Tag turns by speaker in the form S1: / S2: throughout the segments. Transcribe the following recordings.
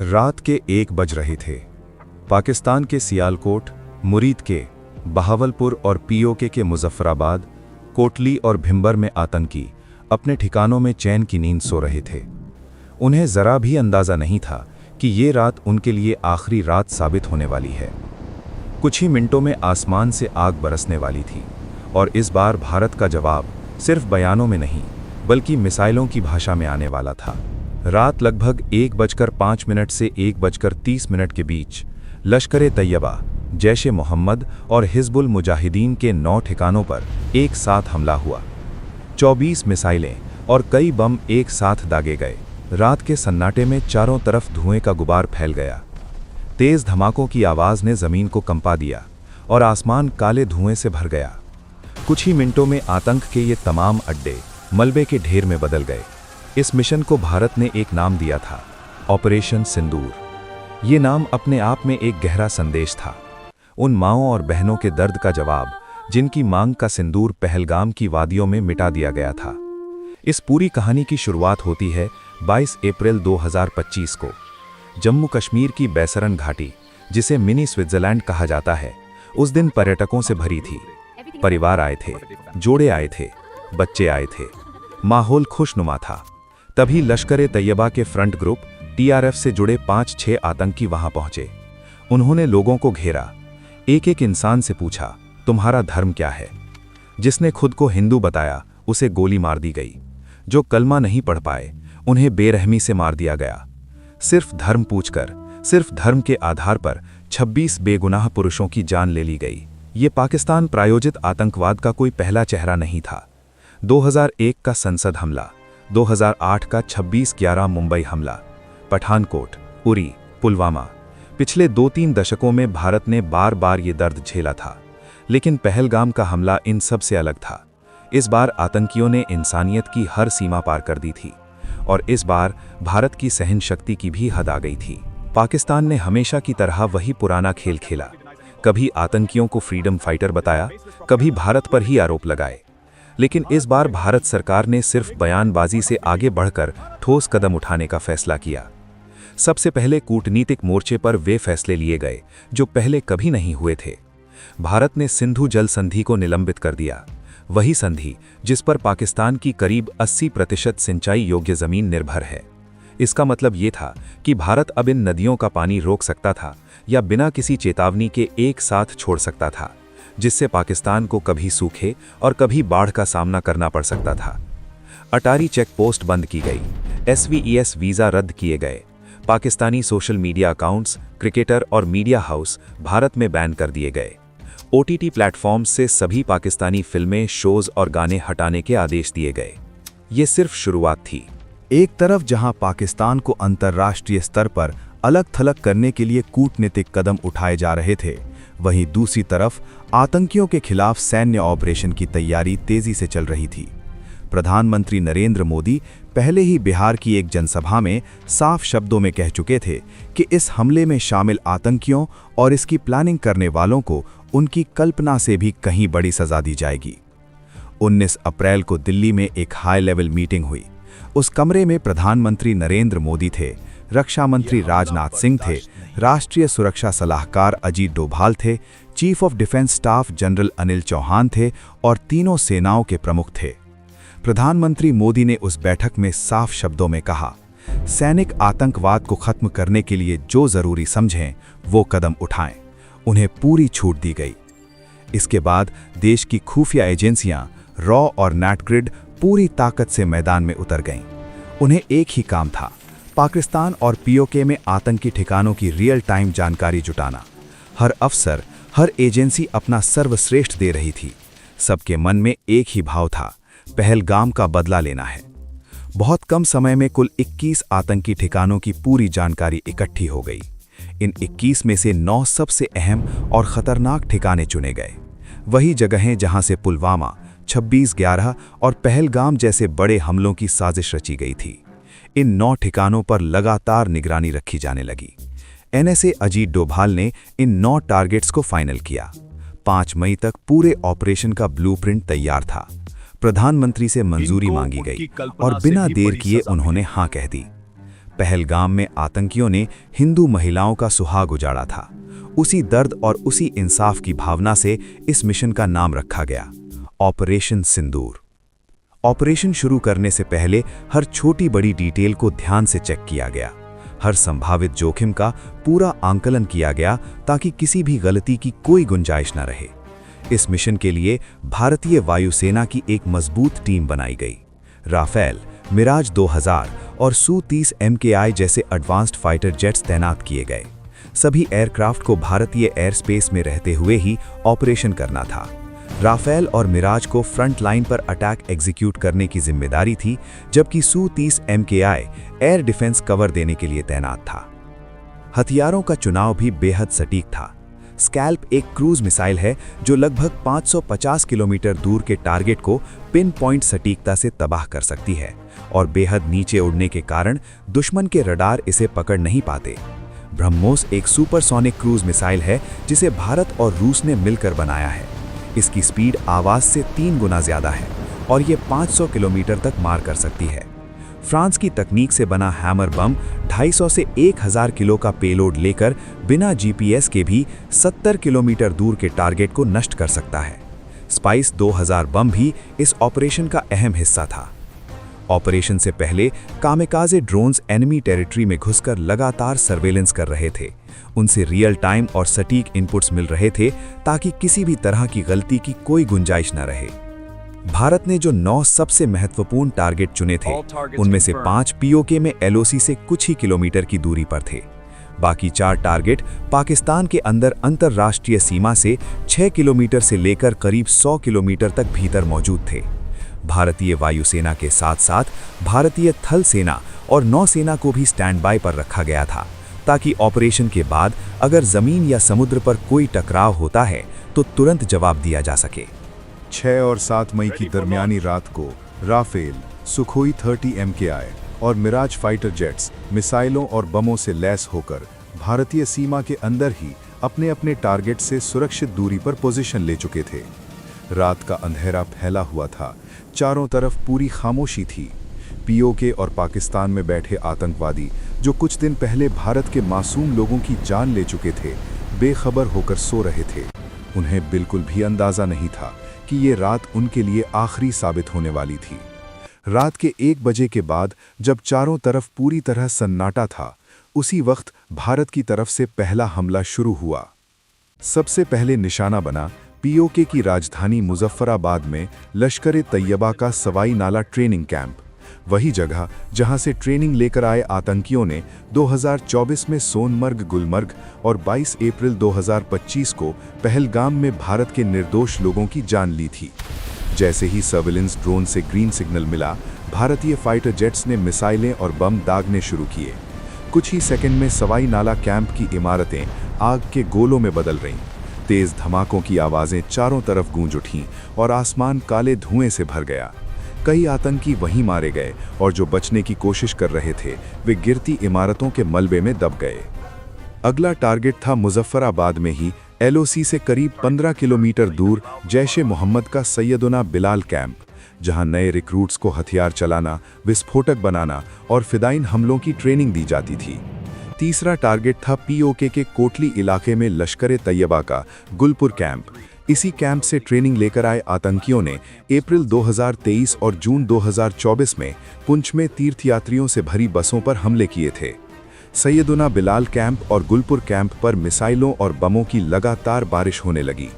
S1: रात के 1 बज रहे थे। पाकिस्तान के सियालकोट, मुरीद के बहावलपुर और पीओके के मुजफ्फराबाद, कोटली और भिंबर में आतंकी अपने ठिकानों में चैन की नींद सो रहे थे। उन्हें जरा भी अंदाजा नहीं था कि ये रात उनके लिए आखिरी रात साबित होने वाली है। कुछ ही मिनटों में आसमान से आग बरसने वाली थी और इस बार भारत का जवाब सिर्फ बयानों में नहीं बल्कि मिसाइलों की भाषा में आने वाला था। रात लगभग 1:05 से 1:30 के बीच लश्कर-ए-तैयबा, जैश-ए-मोहम्मद और हिजबुल मुजाहिदीन के 9 ठिकानों पर एक साथ हमला हुआ। 24 मिसाइलें और कई बम एक साथ दागे गए। रात के सन्नाटे में चारों तरफ धुएं का गुबार फैल गया। तेज धमाकों की आवाज़ ने ज़मीन को कंपा दिया और आसमान काले धुएं से भर गया। कुछ ही मिनटों में आतंक के ये तमाम अड्डे मलबे के ढेर में बदल गए। इस मिशन को भारत ने एक नाम दिया था, ऑपरेशन सिंदूर। ये नाम अपने आप में एक गहरा संदेश था, उन माँओं और बहनों के दर्द का जवाब जिनकी मांग का सिंदूर पहलगाम की वादियों में मिटा दिया गया था। इस पूरी कहानी की शुरुआत होती है 22 अप्रैल 2025 को। जम्मू कश्मीर की बैसरन घाटी, जिसे मिनी स्विट्जरलैंड कहा जाता है, उस दिन पर्यटकों से भरी थी। परिवार आए थे, जोड़े आए थे, बच्चे आए थे, माहौल खुशनुमा था। तभी लश्कर-ए-तैयबा के फ्रंट ग्रुप टीआरएफ से जुड़े 5-6 आतंकी वहां पहुंचे। उन्होंने लोगों को घेरा, एक एक इंसान से पूछा, तुम्हारा धर्म क्या है? जिसने खुद को हिंदू बताया उसे गोली मार दी गई। जो कलमा नहीं पढ़ पाए उन्हें बेरहमी से मार दिया गया। सिर्फ धर्म पूछकर, सिर्फ धर्म के आधार पर 26 बेगुनाह पुरुषों की जान ले ली गई। ये पाकिस्तान प्रायोजित आतंकवाद का कोई पहला चेहरा नहीं था। 2001 का संसद हमला, 2008 का 26/11 मुंबई हमला, पठानकोट, उरी, पुलवामा। पिछले 2-3 दशकों में भारत ने बार बार ये दर्द झेला था, लेकिन पहलगाम का हमला इन सब से अलग था। इस बार आतंकियों ने इंसानियत की हर सीमा पार कर दी थी और इस बार भारत की सहन शक्ति की भी हद आ गई थी। पाकिस्तान ने हमेशा की तरह वही पुराना खेल खेला, कभी आतंकियों को फ्रीडम फाइटर बताया, कभी भारत पर ही आरोप लगाए। लेकिन इस बार भारत सरकार ने सिर्फ बयानबाजी से आगे बढ़कर ठोस कदम उठाने का फैसला किया। सबसे पहले कूटनीतिक मोर्चे पर वे फैसले लिए गए जो पहले कभी नहीं हुए थे। भारत ने सिंधु जल संधि को निलंबित कर दिया, वही संधि जिस पर पाकिस्तान की करीब 80% सिंचाई योग्य जमीन निर्भर है। इसका मतलब ये था कि भारत अब इन नदियों का पानी रोक सकता था या बिना किसी चेतावनी के एक साथ छोड़ सकता था, जिससे पाकिस्तान को कभी सूखे और कभी बाढ़ का सामना करना पड़ सकता था। अटारी चेक पोस्ट बंद की गई, SVES वीज़ा रद्द किए गए, Pakistani social media accounts, cricketer और मीडिया हाउस भारत में बैन कर दिए गए। OTT प्लेटफॉर्म्स से सभी पाकिस्तानी फिल्में, शोज और गाने हटाने के आदेश दिए गए। ये सिर्फ शुरुआत थी।
S2: एक तरफ जहां पाकिस्तान को अंतर्राष्ट्रीय स्तर पर अलग थलग करने के लिए कूटनीतिक कदम उठाए जा रहे थे, वहीं दूसरी तरफ आतंकियों के खिलाफ सैन्य ऑपरेशन की तैयारी तेजी से चल रही थी। प्रधानमंत्री नरेंद्र मोदी पहले ही बिहार की एक जनसभा में साफ शब्दों में कह चुके थे कि इस हमले में शामिल आतंकियों और इसकी प्लानिंग करने वालों को उनकी कल्पना से भी कहीं बड़ी सजा दी जाएगी। 19 अप्रैल को दिल्ली में एक हाई लेवल मीटिंग हुई। उस कमरे में प्रधानमंत्री नरेंद्र मोदी थे, रक्षा मंत्री राजनाथ सिंह थे, राष्ट्रीय सुरक्षा सलाहकार अजीत डोभाल थे, chief of defence staff general Anil Chauhan थे और तीनों सेनाओं के प्रमुख थे। प्रधानमंत्री मोदी ने उस बैठक में साफ शब्दों में कहा, सैनिक आतंकवाद को खत्म करने के लिए जो जरूरी समझें वो कदम उठाएं। उन्हें पूरी छूट दी गई। इसके बाद देश की खुफिया एजेंसियां रॉ और नैटग्रिड पूरी ताकत से मैदान में उतर गईं। उन्हें एक ही काम था, पाकिस्तान और पीओके में आतंकी ठिकानों की रियल टाइम जानकारी जुटाना। हर अफसर, हर एजेंसी अपना सर्वश्रेष्ठ दे रही थी। सबके मन में एक ही भाव था, पहलगाम का बदला लेना है। बहुत कम समय में कुल 21 आतंकी ठिकानों की पूरी जानकारी इकट्ठी हो गई। इन 21 में से 9 सबसे अहम और खतरनाक ठिकाने चुने गए। वही जगहें जहां से पुलवामा, 26/11 और पहलगाम जैसे बड़े हमलों की साजिश रची गई थी। इन 9 ठिकानों पर लगातार निगरानी रखी जाने लगी। NSA अजीत डोभाल ने इन 9 टारगेट्स को फाइनल किया। 5 मई तक पूरे ऑपरेशन का ब्लूप्रिंट तैयार था। प्रधानमंत्री से मंजूरी मांगी गई और बिना देर किए उन्होंने हां कह दी। पहलगाम में आतंकियों ने हिंदू महिलाओं का सुहाग उजाड़ा था। उसी दर्द और उसी इंसाफ की भावना से इस मिशन का नाम रखा गया, ऑपरेशन सिंदूर। ऑपरेशन शुरू करने से पहले हर छोटी बड़ी डिटेल को ध्यान से चेक किया गया। हर संभावित जोखिम का पूरा आंकलन किया गया ताकि किसी भी गलती की कोई गुंजाइश न रहे। इस मिशन के लिए भारतीय वायुसेना की एक मजबूत टीम बनाई गई। राफेल, मिराज 2000 और सू-30 MKI जैसे एडवांस्ड फाइटर जेट्स तैनात किए गए। सभी एयरक्राफ्ट को भारतीय एयर स्पेस में रहते हुए ही ऑपरेशन करना था। राफेल और मिराज को फ्रंट लाइन पर अटैक एग्जीक्यूट करने की जिम्मेदारी थी, जबकि सू-30 MKI एयर डिफेंस कवर देने के लिए तैनात था। हथियारों का चुनाव भी बेहद सटीक था। स्कैल्प एक क्रूज मिसाइल है जो लगभग 550 किलोमीटर दूर के टारगेट को पिन पॉइंट सटीकता से तबाह कर सकती है और बेहद नीचे उड़ने के कारण दुश्मन के रडार इसे पकड़ नहीं पाते। ब्रह्मोस एक सुपरसोनिक क्रूज मिसाइल है जिसे भारत और रूस ने मिलकर बनाया है। इसकी स्पीड आवाज से 3 गुना ज्यादा है और ये 500 किलोमीटर तक मार कर सकती है। फ्रांस की तकनीक से बना हैमर बम 250 से 1000 किलो का पेलोड लेकर बिना GPS के भी 70 किलोमीटर दूर के टारगेट को नष्ट कर सकता है। स्पाइस 2000 बम भी इस ऑपरेशन का अहम हिस्सा था। ऑपरेशन से पहले कामिकाज़े ड्रोन्स एनिमी टेरिटरी में घुसकर लगातार सर्वेलेंस कर रहे थे। उनसे रियल टाइम और सटीक इनपुट्स मिल रहे थे ताकि किसी भी तरह की गलती की कोई गुंजाइश न रहे। भारत ने जो 9 सबसे महत्वपूर्ण टारगेट चुने थे, उनमें से 5 POK में LOC से कुछ ही किलोमीटर की दूरी पर थे। बाकी 4 टारगेट पाकिस्तान के अंदर अंतर्राष्ट्रीय सीमा से 6 किलोमीटर से लेकर करीब 100 किलोमीटर तक भीतर मौजूद थे। भारतीय वायुसेना के साथ साथ भारतीय थल सेना और नौसेना को भी स्टैंड बाय पर रखा गया था, ताकि ऑपरेशन के बाद अगर जमीन या समुद्र पर कोई टकराव होता है तो तुरंत जवाब दिया जा सके।
S1: 6 और 7 मई की दरमियानी रात को राफेल, सुखोई 30 MKI और मिराज फाइटर जेट्स मिसाइलों और बमों से लैस होकर भारतीय सीमा के अंदर ही अपने अपने टारगेट से सुरक्षित दूरी पर पोजीशन ले चुके थे। रात का अंधेरा फैला हुआ था, चारों तरफ पूरी खामोशी थी। POK और पाकिस्तान में बैठे आतंकवादी जो कुछ दिन पहले भारत के मासूम लोगों की जान ले चुके थे, बेखबर होकर सो रहे थे। उन्हें बिल्कुल भी अंदाजा नहीं था कि ये रात उनके लिए आखिरी साबित होने वाली थी। रात के 1 बजे के बाद जब चारों तरफ पूरी तरह सन्नाटा था, उसी वक्त भारत की तरफ से पहला हमला शुरू हुआ। सबसे पहले निशाना बना POK की राजधानी मुजफ्फराबाद में लश्कर-ए-तैयबा का सवाई नाला ट्रेनिंग कैंप, वही जगह जहां से ट्रेनिंग लेकर आए आतंकियों ने 2024 में सोनमर्ग, गुलमर्ग और 22 अप्रैल 2025 को पहलगाम में भारत के निर्दोष लोगों की जान ली थी। जैसे ही सर्विलेंस ड्रोन से ग्रीन सिग्नल मिला, भारतीय फाइटर जेट्स ने मिसाइलें और बम दागने शुरू किए। कुछ ही सेकंड में सवाई नाला कैंप की इमारतें आग के गोलों में बदल रहीं। तेज धमाकों की आवाजें चारों तरफ गूंज उठीं और आसमान काले धुएं से भर गया। कई आतंकी वहीं मारे गए और जो बचने की कोशिश कर रहे थे वे गिरती इमारतों के मलबे में दब गए। अगला टारगेट था मुजफ्फराबाद में ही LOC से करीब 15 किलोमीटर दूर जैश-ए-मोहम्मद का सैयदुना बिलाल कैंप, जहां नए रिक्रूट्स को हथियार चलाना, विस्फोटक बनाना और फिदाइन हमलों की ट्रेनिंग दी जाती थी। तीसरा टारगेट था POK के कोटली इलाके में लश्कर-ए-तैयबा का गुलपुर कैंप। इसी कैंप से ट्रेनिंग लेकर आए आतंकियों ने अप्रैल 2023 और जून 2024 में पुंछ में तीर्थयात्रियों से भरी बसों पर हमले किए थे। सैयदुना बिलाल कैंप और गुलपुर कैंप पर मिसाइलों और बमों की लगातार बारिश होने लगी।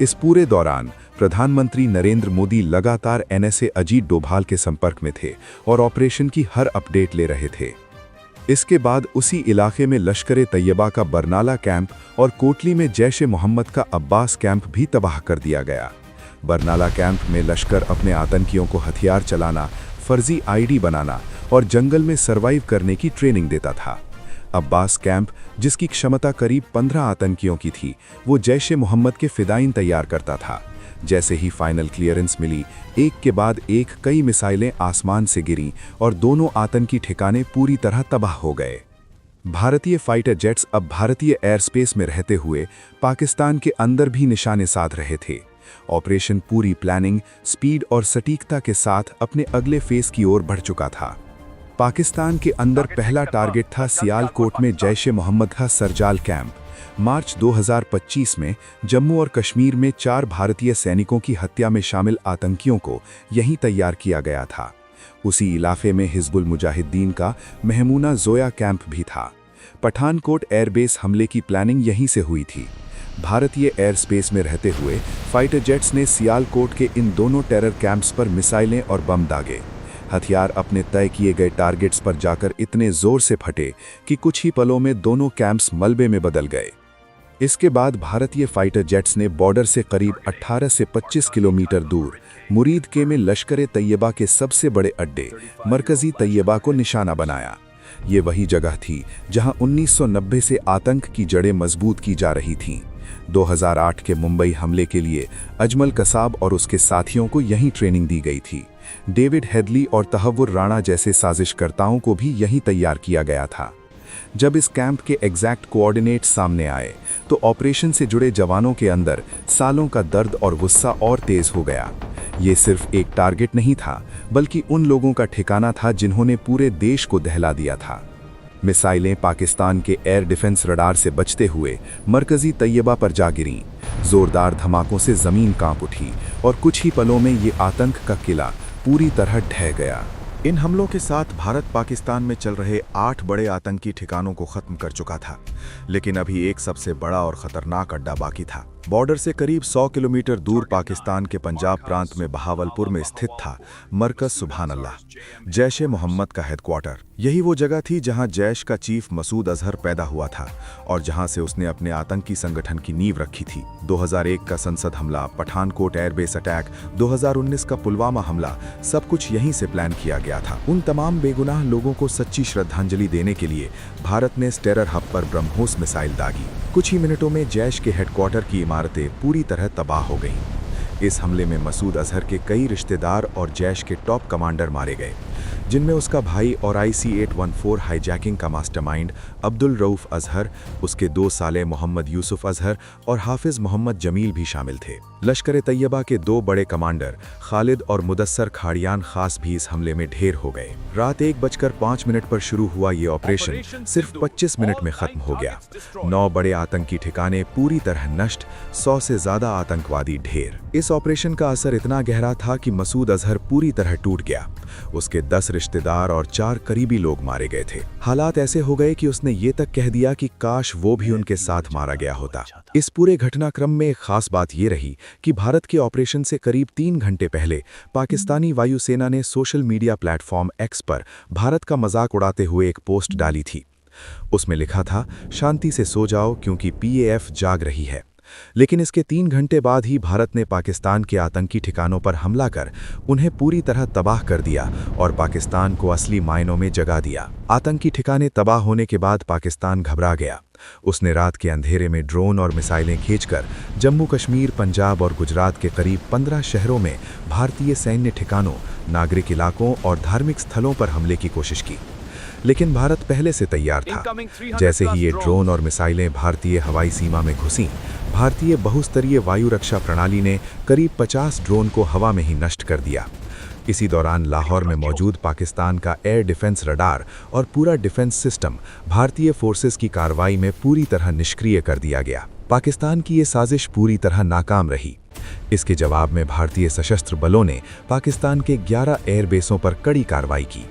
S1: इस पूरे दौरान प्रधानमंत्री नरेंद्र मोदी लगातार NSA अजीत डोभाल के संपर्क में थे और ऑपरेशन की हर अपडेट ले रहे थे। इसके बाद उसी इलाके में लश्कर-ए-तैयबा का बरनाला कैंप और कोटली में जैश-ए-मोहम्मद का अब्बास कैंप भी तबाह कर दिया गया। बरनाला कैंप में लश्कर अपने आतंकियों को हथियार चलाना, फर्जी ID बनाना और जंगल में सर्वाइव करने की ट्रेनिंग देता था। अब्बास कैंप, जिसकी क्षमता करीब 15 आतंकियों की थी, वो जैश-ए-मोहम्मद के फिदाइन तैयार करता था। जैसे ही फाइनल क्लियरेंस मिली, एक के बाद एक कई मिसाइलें आसमान से गिरीं और दोनों आतंकी ठिकाने पूरी तरह तबाह हो गए। भारतीय फाइटर जेट्स अब भारतीय एयर स्पेस में रहते हुए पाकिस्तान के अंदर भी निशाने साध रहे थे। ऑपरेशन पूरी प्लानिंग, स्पीड और सटीकता के साथ अपने अगले फेज की ओर बढ़ चुका था।
S2: पाकिस्तान के अंदर पहला टारगेट था सियालकोट में जैश ए मोहम्मद का सरजाल कैंप। मार्च 2025 में जम्मू और कश्मीर में 4 भारतीय सैनिकों की हत्या में शामिल आतंकियों को यहीं तैयार किया गया था। उसी इलाके में हिजबुल मुजाहिदीन का महमूना जोया कैंप भी था। पठानकोट एयरबेस हमले की प्लानिंग यहीं से हुई थी। भारतीय एयर स्पेस में रहते हुए फाइटर जेट्स ने सियालकोट के इन दोनों टेरर कैंप्स पर मिसाइलें और बम दागे। हथियार अपने तय किए गए टारगेट्स पर जाकर इतने जोर से फटे कि कुछ ही पलों में दोनों कैंप्स मलबे में बदल गए। इसके बाद भारतीय फाइटर जेट्स ने बॉर्डर से करीब 18 से 25 किलोमीटर दूर मुरीद के में लश्कर तैयबा के सबसे बड़े अड्डे मरकजी तैयबा को निशाना बनाया। ये वही जगह थी जहां 1990 से आतंक की जड़ें मजबूत की जा रही थीं। 2008 के मुंबई हमले के लिए अजमल कसाब और उसके साथियों को यहीं ट्रेनिंग दी गई थी। डेविड हेडली और तहव्वुर राणा जैसे साजिशकर्ताओं को भी यहीं तैयार किया गया था। जब इस कैंप के एग्जैक्ट कोऑर्डिनेट्स सामने आए तो ऑपरेशन से जुड़े जवानों के अंदर सालों का दर्द और गुस्सा और तेज हो गया। ये सिर्फ एक टारगेट नहीं था, बल्कि उन लोगों का ठिकाना था जिन्होंने पूरे देश को दहला दिया था। मिसाइलें पाकिस्तान के एयर डिफेंस रडार से बचते हुए मरकजी तैयबा पर जा गिरीं। जोरदार धमाकों से जमीन कांप उठी और कुछ ही पलों में ये आतंक का किला पूरी तरह ढह गया।
S1: इन हमलों के साथ भारत पाकिस्तान में चल रहे 8 बड़े आतंकी ठिकानों को खत्म कर चुका था, लेकिन अभी एक सबसे बड़ा और खतरनाक अड्डा बाकी था। बॉर्डर से करीब 100 किलोमीटर दूर पाकिस्तान के पंजाब प्रांत में बहावलपुर में स्थित था मरकज सुभान अल्लाह, जैश ए मोहम्मद का हेडक्वार्टर। यही वो जगह थी जहां जैश का चीफ मसूद अजहर पैदा हुआ था और जहां से उसने अपने आतंकी संगठन की नींव रखी थी। 2001 का संसद हमला, पठानकोट एयरबेस अटैक, 2019 का पुलवामा हमला, सब कुछ यहीं से प्लान किया गया था। उन तमाम बेगुनाह लोगों को सच्ची श्रद्धांजलि देने के लिए भारत ने टेरर हब पर ब्रह्मोस मिसाइल दागी। कुछ ही मिनटों में जैश के हेडक्वार्टर की इमारतें पूरी तरह तबाह हो गईं। इस हमले में मसूद अजहर के कई रिश्तेदार और जैश के टॉप कमांडर मारे गए, जिनमें उसका भाई और IC-814 हाईजैकिंग का मास्टरमाइंड अब्दुल रऊफ अजहर, उसके 2 साले मोहम्मद यूसुफ अजहर और हाफिज मोहम्मद जमील भी शामिल थे। लश्कर तैयबा के 2 बड़े कमांडर खालिद और मुदस्सर खाड़ियान खास भी इस हमले में ढेर हो गए। रात 1:05 पर शुरू हुआ ये ऑपरेशन सिर्फ 25 मिनट में खत्म हो गया। 9 बड़े आतंकी ठिकाने पूरी तरह नष्ट, 100 से ज्यादा आतंकवादी ढेर। इस ऑपरेशन का असर इतना गहरा था कि मसूद अजहर पूरी तरह टूट गया। उसके 10 रिश्तेदार और 4 करीबी लोग मारे गए थे। हालात ऐसे हो गए कि उसने ये तक कह दिया कि काश वो भी उनके साथ मारा गया होता। इस पूरे घटनाक्रम में एक खास बात ये रही कि भारत के ऑपरेशन से करीब 3 घंटे पहले पाकिस्तानी वायुसेना ने सोशल मीडिया प्लेटफॉर्म एक्स पर भारत का मजाक उड़ाते हुए एक पोस्ट डाली थी। उसमें लिखा था, शांति से सो जाओ क्योंकि PAF जाग रही है। लेकिन इसके 3 घंटे बाद ही भारत ने पाकिस्तान के आतंकी ठिकानों पर हमला कर उन्हें पूरी तरह तबाह कर दिया और पाकिस्तान को असली मायनों में जगा दिया। आतंकी ठिकाने तबाह होने के बाद पाकिस्तान घबरा गया। उसने रात के अंधेरे में ड्रोन और मिसाइलें खींचकर जम्मू कश्मीर, पंजाब और गुजरात के करीब 15 शहरों में भारतीय सैन्य ठिकानों, नागरिक इलाकों और धार्मिक स्थलों पर हमले की कोशिश की। लेकिन भारत पहले से तैयार था। जैसे ही ये ड्रोन और मिसाइलें भारतीय हवाई सीमा में घुसीं, भारतीय बहुस्तरीय वायु रक्षा प्रणाली ने करीब 50 ड्रोन को हवा में ही नष्ट कर दिया। इसी दौरान लाहौर में मौजूद पाकिस्तान का एयर डिफेंस रडार और पूरा डिफेंस सिस्टम भारतीय फोर्सेस की कार्रवाई में पूरी तरह निष्क्रिय कर दिया गया। पाकिस्तान की ये साजिश पूरी तरह नाकाम रही। इसके जवाब में भारतीय सशस्त्र बलों ने पाकिस्तान के 11 एयरबेसों पर कड़ी कार्रवाई की।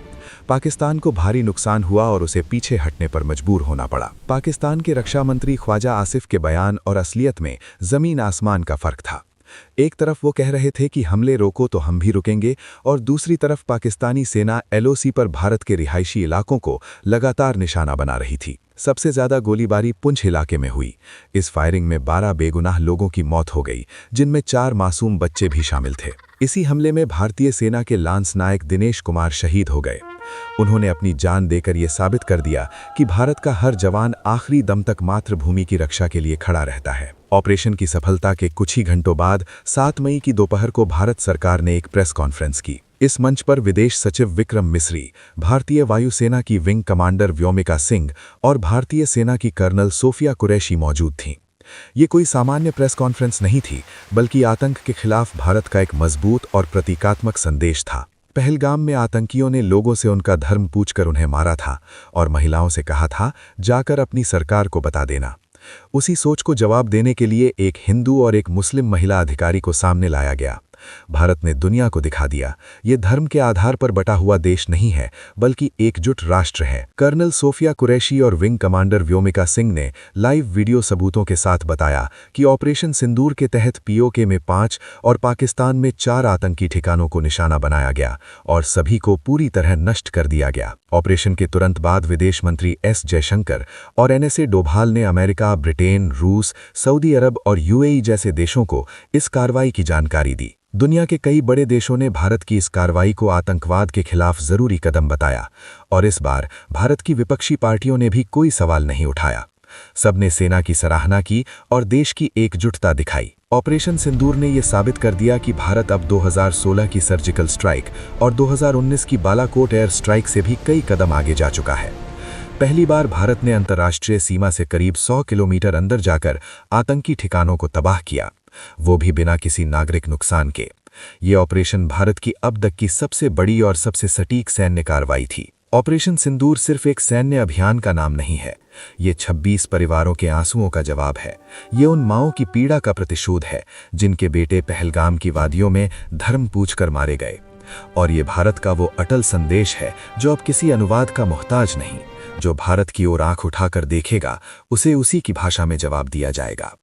S1: पाकिस्तान को भारी नुकसान हुआ और उसे पीछे हटने पर मजबूर होना पड़ा। पाकिस्तान के रक्षा मंत्री ख्वाजा आसिफ के बयान और असलियत में जमीन आसमान का फर्क था। एक तरफ वो कह रहे थे कि हमले रोको तो हम भी रुकेंगे, और दूसरी तरफ पाकिस्तानी सेना LOC पर भारत के रिहायशी इलाकों को लगातार निशाना बना रही थी। सबसे ज्यादा गोलीबारी पुंछ इलाके में हुई। इस फायरिंग में 12 बेगुनाह लोगों की मौत हो गई, जिनमें 4 मासूम बच्चे भी शामिल थे। इसी हमले में भारतीय सेना के लांस नायक दिनेश कुमार शहीद हो गए। उन्होंने अपनी जान देकर यह साबित कर दिया कि भारत का हर जवान आखिरी दम तक मातृभूमि की रक्षा के लिए खड़ा रहता है। ऑपरेशन की सफलता के कुछ ही घंटों बाद 7 मई की दोपहर को भारत सरकार ने एक प्रेस कॉन्फ्रेंस की। इस मंच पर विदेश सचिव विक्रम मिस्री, भारतीय वायुसेना की विंग कमांडर व्योमिका सिंह और भारतीय सेना की कर्नल सोफिया कुरैशी मौजूद थीं। ये कोई सामान्य प्रेस कॉन्फ्रेंस नहीं थी, बल्कि आतंक के खिलाफ भारत का एक मजबूत और प्रतीकात्मक संदेश था। पहलगाम में आतंकियों ने लोगों से उनका धर्म पूछकर उन्हें मारा था और महिलाओं से कहा था, जाकर अपनी सरकार को बता देना। उसी सोच को जवाब देने के लिए एक हिंदू और एक मुस्लिम महिला अधिकारी को सामने लाया गया। भारत ने दुनिया को दिखा दिया, ये धर्म के आधार पर बटा हुआ देश नहीं है, बल्कि एकजुट राष्ट्र है। कर्नल सोफिया कुरैशी और विंग कमांडर व्योमिका सिंह ने लाइव वीडियो सबूतों के साथ बताया कि ऑपरेशन सिंदूर के तहत पीओके में 5 और पाकिस्तान में 4 आतंकी ठिकानों को निशाना बनाया गया और सभी को पूरी तरह नष्ट कर दिया गया। ऑपरेशन के तुरंत बाद विदेश मंत्री एस जयशंकर और एनएसए डोभाल ने अमेरिका, ब्रिटेन, रूस, सऊदी अरब और यूएई जैसे देशों को इस कार्रवाई की जानकारी दी। दुनिया के कई बड़े देशों ने भारत की इस कार्रवाई को आतंकवाद के खिलाफ जरूरी कदम बताया और इस बार भारत की विपक्षी पार्टियों ने भी कोई सवाल नहीं उठाया। सबने सेना की सराहना की और देश की एकजुटता दिखाई। ऑपरेशन सिंदूर ने यह साबित कर दिया कि भारत अब 2016 की सर्जिकल स्ट्राइक और 2019 की बालाकोट एयर स्ट्राइक से भी कई कदम आगे जा चुका है। पहली बार भारत ने अंतर्राष्ट्रीय सीमा से करीब 100 किलोमीटर अंदर जाकर आतंकी ठिकानों को तबाह किया, वो भी बिना किसी नागरिक नुकसान के। ये ऑपरेशन भारत की अब तक की सबसे बड़ी और सबसे सटीक सैन्य कार्रवाई थी। ऑपरेशन सिंदूर सिर्फ एक सैन्य अभियान का नाम नहीं है, ये 26 परिवारों के आंसुओं का जवाब है। ये उन माओं की पीड़ा का प्रतिशोध है जिनके बेटे पहलगाम की वादियों में धर्म पूछकर मारे गए। और ये भारत का वो अटल संदेश है जो अब किसी अनुवाद का मोहताज नहीं। जो भारत की ओर आंख उठाकर देखेगा, उसे उसी की भाषा में जवाब दिया जाएगा।